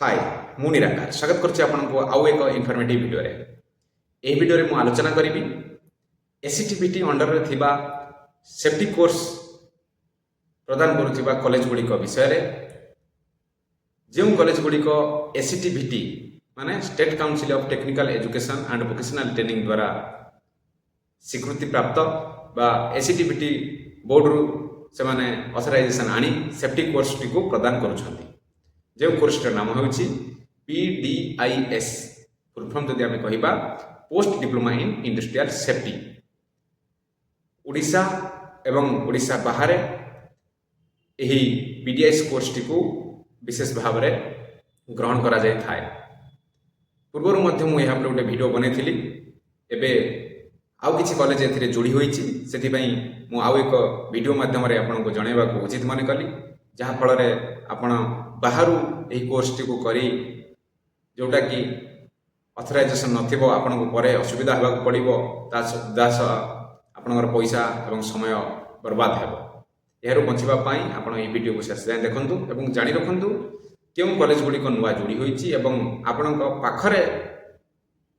हाय मु निराकार स्वागत करछि आपनको आउ एक इनफॉर्मेटिव वीडियो रे। एही वीडियो रे मु आलोचना करिवि एससीटीबीटी अंडर रे थिबा सेफ्टी कोर्स प्रदान करुथिबा कॉलेज गुडी को विषय रे। जेउ कॉलेज गुडी को एससीटीबीटी माने state council of technical education and vocational training द्वारा स्वीकृति प्राप्त बा एससीटीबीटी बोर्ड रु से माने ऑथराइजेशन आनी सेफ्टी कोर्स टी को प्रदान करूछंती। जो कोर्सर नाम हूँ PDIS फुल फॉर्म जदि आम कह post diploma in industrial safety. Odisha एवं ओडिशा बाहर यही PDIS कोर्स टी को विशेष भाव में ग्रहण करा जाय थाए। पूर्वर मध्य मुझे यहाँ गोटे वीडियो बनई एबे आउ किछि कॉलेज एथिरे जोड़ी होईछि सेथिपई मु आउ एक वीडियो माध्यम रे आपनको जणैबा को उचित मन कली जहाँ फल आपण बाहर यही कोर्स टी को करी जोटा कि ऑथराइजेशन नथिबो आपनको परे असुविधा होगा पड़िबो दास आपनकर पैसा एवं समय बर्बाद हेबो। यार बचिबा पई आपण ए वीडियो को शेष जाय देखंतु एवं जानि रखंतु केउ कॉलेज गुडी को नुवा जोड़ी होईछि एवं आपनक पाखरे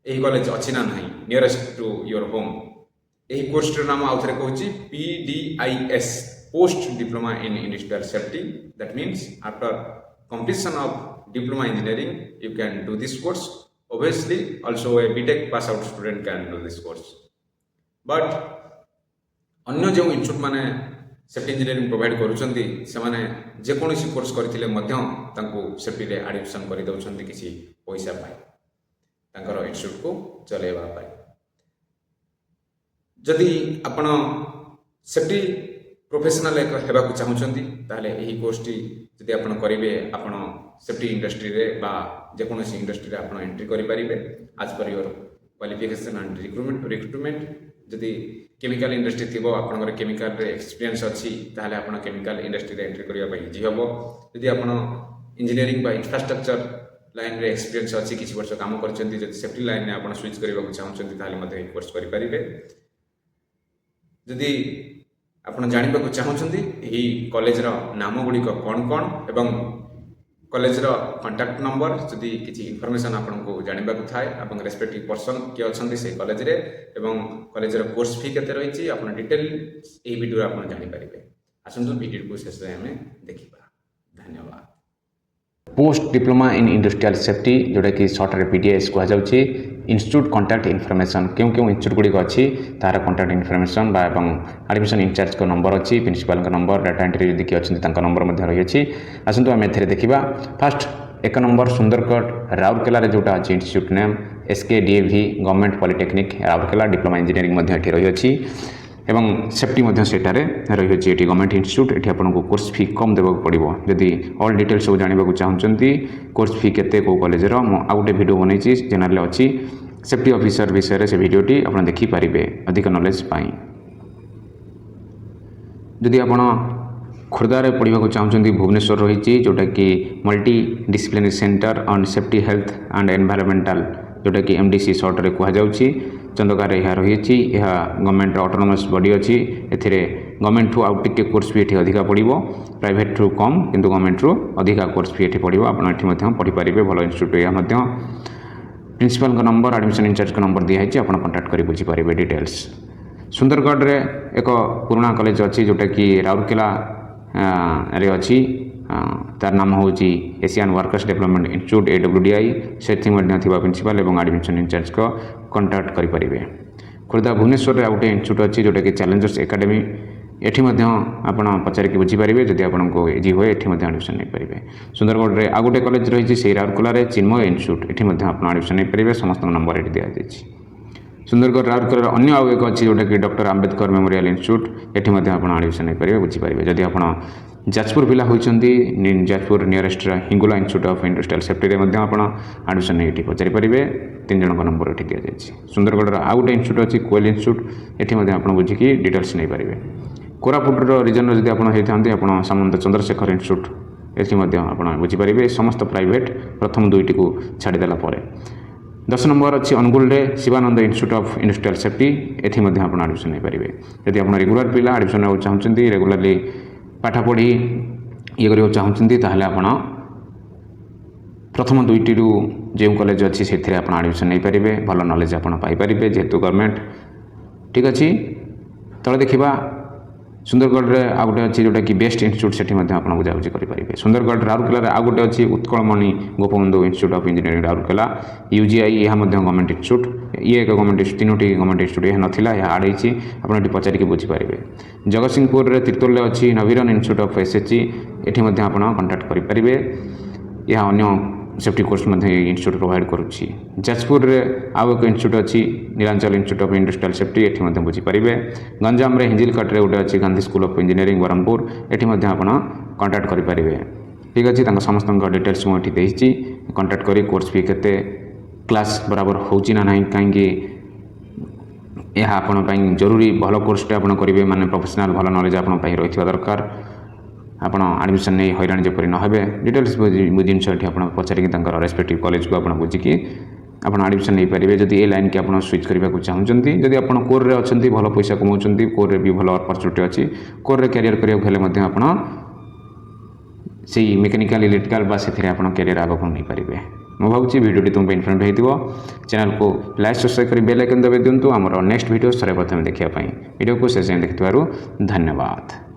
एही कॉलेज अछि ना नाही नियरेस्ट टू योर होम। एही कोर्स र नाम आउथरे कहूछि PDIS post diploma in industrial safety. That means after completion of diploma engineering you can do this course. Obviously also a BTech pass out student can do this course, but अन्य जो institute माने safety engineering provide करूछंती से माने जे कोनोसी course करथिले मध्य तांको safety रे admission करि दउछंती किछि पैसा पाए तांकर इंस्टीट्यूट को चलेबा पाए। जदि आपण सेफ्टी प्रोफेशनल एक हेबाकु चाहूछंती ताले एही कोर्स टी जदि आपण करिवे आपण सेफ्टी इंडस्ट्री रे बा जे कोनोसी इंडस्ट्री रे आपण एंट्री करि परिबे आज per your qualification and recruitment. जदि केमिकल इंडस्ट्री थिबो आपनकर केमिकल रे एक्सपीरियंस अछि ताले आपण केमिकल इंडस्ट्री रे एंट्री करिया पई इजी हबो। जदि आपण इंजीनियरिंग बा इंफ्रास्ट्रक्चर लाइन रे एक्सपीरियंस अछि किछि वर्ष काम करचंती जदि सेफ्टी लाइन रे आपण स्विच करबाकू चाहूछंती ताले मध्ये ए कोर्स करि परिबे। जदि आपण जानिबा को चाहूछंती एही कॉलेज रो नाम गुडी को कोन एवं कॉलेज रो कांटेक्ट नंबर जदि किछि इन्फॉर्मेशन आपन को जानिबा को थाए एवं रेस्पेक्टिव पर्सन के अछंती से कॉलेज रे एवं कॉलेज रो कोर्स फी केते रहिछि आपन डिटेल एही वीडियो रे आपन जानि परिबे। आसंतु वीडियो को शेष रे हमें देखिबा। धन्यवाद। Post diploma in industrial safety जोटा कि सर्ट रे PDIS कह जाउछि इंस्टीट्यूट कांटेक्ट इनफॉरमेशन क्यों क्यों इंस्टीट्यूट गुडी अछि तार कांटेक्ट इनफॉरमेशन बा एवं एडमिशन इंचार्ज को नंबर अछि प्रिंसिपल का नंबर डाटा एंट्री जदि कि अछि तांका नंबर मध्ये रहि अछि। आसंतु हम एथरे देखिबा। फर्स्ट एक नंबर सुंदरगढ़ राउरकेला रे जोटा अछि institute name SKDAV government polytechnic Rourkela diploma engineering मध्ये एठी रहि अछि एवं सेफ्टी मध्ये सेटारे रही अछि। एटी गवर्नमेंट इंस्टीट्यूट एठी आपनको कोर्स फी कम देबक पड़िबो। जदि ऑल डिटेल्स सब जानिबा को चाहउचंती कोर्स फी केते को कॉलेज रो मो आ गुटे वीडियो बनैछि चैनल रे अछि सेफ्टी ऑफिसर विषय रे से वीडियोटी आपण देखि पारिबे अधिक नॉलेज पाई। जदि आपण खुर्दा रे पढिबा को चाहउचंती भुवनेश्वर रहिछि जोटा कि multi disciplinary centre on safety health and environmental जोटा कि MDC शॉर्ट रे कहा जाउछि चंदकार यह रही यह गवर्नमेंट ऑटोनोमस बॉडी अच्छी एथिरे गवर्नमेंट ठू आउ टिके कोर्स फी एठी अधिका पड़िबो प्राइवेट ठू कम किंतु गवर्नमेंट ठू अधिका कोर्स फी एठी पड़िबो। आपण एठी मध्य पढ़ि पारिबे भलो इंस्टीट्यूट या मध्य प्रिंसिपल का नंबर एडमिशन इंचार्ज का नंबर दिया है आपण कांटेक्ट करि बुझी पारिबे डिटेल्स। सुंदरगढ़ रे एक पुराना कॉलेज अच्छी जोटा कि राउरकेला रे अच्छी तार नाम हूँ Asian workers development institute AWDI से प्रिंसिपल एवं एडमिशन इंचार्ज को कांटेक्ट करें। खुर्दा भुवनेश्वर आउ गोटे इंस्टीट्यूट अच्छी जोटा कि चैलेंजर्स एकेडमी एठी आपण पचारिक बुझीपारे जदि आपको इजी हुए एठी एडमिशन नहीं पारे। सुंदरगढ़ में आउ गोटे कॉलेज रही से राउरकेला चिन्मय इंस्टीट्यूट एठी आप एडमिशन नहीं पारे समस्त नंबर ये दिखाई। सुंदरगढ़ राउरकेला अन्य आउ एक अच्छी जोटा कि डॉक्टर आंबेडकर मेमोरियल इंस्टीट्यूट एठी आप एडमिशन नहीं पारे बुझीपारे। जदि आप जाजपुर पिला होइछंती Jajpur nearest Hingula institute of industrial safety रे मध्य आपण एडमिशन नहीं पचारि पारिबे। 3 जन का नंबर एठी दिया जायछि। सुंदरगढ़ आउ गोटे इंस्टीट्यूट अछि कोएल इंस्टीट्यूट एठी मध्य आपण बुझिकी डिटेल्स नहीं पारिबे। कोरापुट रीजन जदि आपण हेइथांती आपण सामंत चंद्रशेखर इंस्टीट्यूट एठी मध्य आपण बुझी पारिबे समस्त प्राइवेट प्रथम दुईटी को छाड़ी देला परे। 10 नंबर अच्छी अनुगुल रे Shivanand institute of industrial safety एठी मध्य आपण एडमिशन नहीं पारिबे। यदि आपण रेगुलर पिला एडमिशन हो चाहउचंती रेगुलरली पाठ पढ़ी ये करियो चाहउचंती ताहले आपण प्रथम दुईटी जो कॉलेज अच्छी से आप एडमिशन नहीं पारे भल नॉलेज आप पाइपर जेहेतु गवर्नमेंट ठीक अच्छे तले देखा सुंदरगढ़ में आउ गोटे अच्छी जोटा कि बेस्ट इंस्टीट्यूट से आपको बुझाबुझी करेंगे सुंदरगढ़ राउरकेला आउ गोटे अच्छी Utkalmani Gopabandhu institute of engineering Rourkela UGI यह गवर्नमेंट इंस्टीट्यूट ये एक गवर्नमेंट तीनोटी गवर्नमेंट इंस्टीट्यूट यह नाला यह आड होती आपड़ी पचारिक बुझीपारे जगतसिंहपुर में तिर्तोल अच्छी नवीरन इंस्टीट्यूट ऑफ एसएचजी ये आप कंटाक्ट करेंगे यह अन्य सेफ्टी कोर्स इंस्टीट्यूट प्रोवाइड करुच्ची जाजपुर में आउ एक इंस्टीट्यूट अच्छी Nilanchal institute of industrial safety ये बुझीपारे गंजाम में हिंजिलकट गोटे अच्छी Gandhi school of engineering Brahmapur ये आप कंटाक्ट करेंगे ठीक अच्छे समस्त डिटेल्स मुझे कंटाक्ट करी कोर्स फी केते क्लास बराबर होची ना नहीं कहीं यह आपण जरूरी भल कोर्सटे आप करेंगे माने प्रोफेशनल भल नॉलेज आप रही दरकार आप एडमिशन नहीं हैरान जपरी न हे डिटेल्स जिनस आप पचारिक रेस्पेक्टिव कॉलेज को आप बुझिकी आप एडमिशन नहीं पारे जदि ये लाइन की आप स्विच करने को चाहते जदि आप कोर में अच्छा भल पैसा कमाऊँ कोर में भी भल अपरच्युनिटी अच्छी कोर में कैरियर करने आप से मेकानिकल इलेक्ट्रिकल बा से कैरियर आगे नहीं पारे मैं भावी भिडियो तुम इनफर्मेटिव होती चैनल को लाइक सब्सक्राइब कर बेल आइकन दबाई दिंतु आमर नेक्स्ट वीडियो सर प्रथम देखापी वीडियो को शेष देखिथारु धन्यवाद।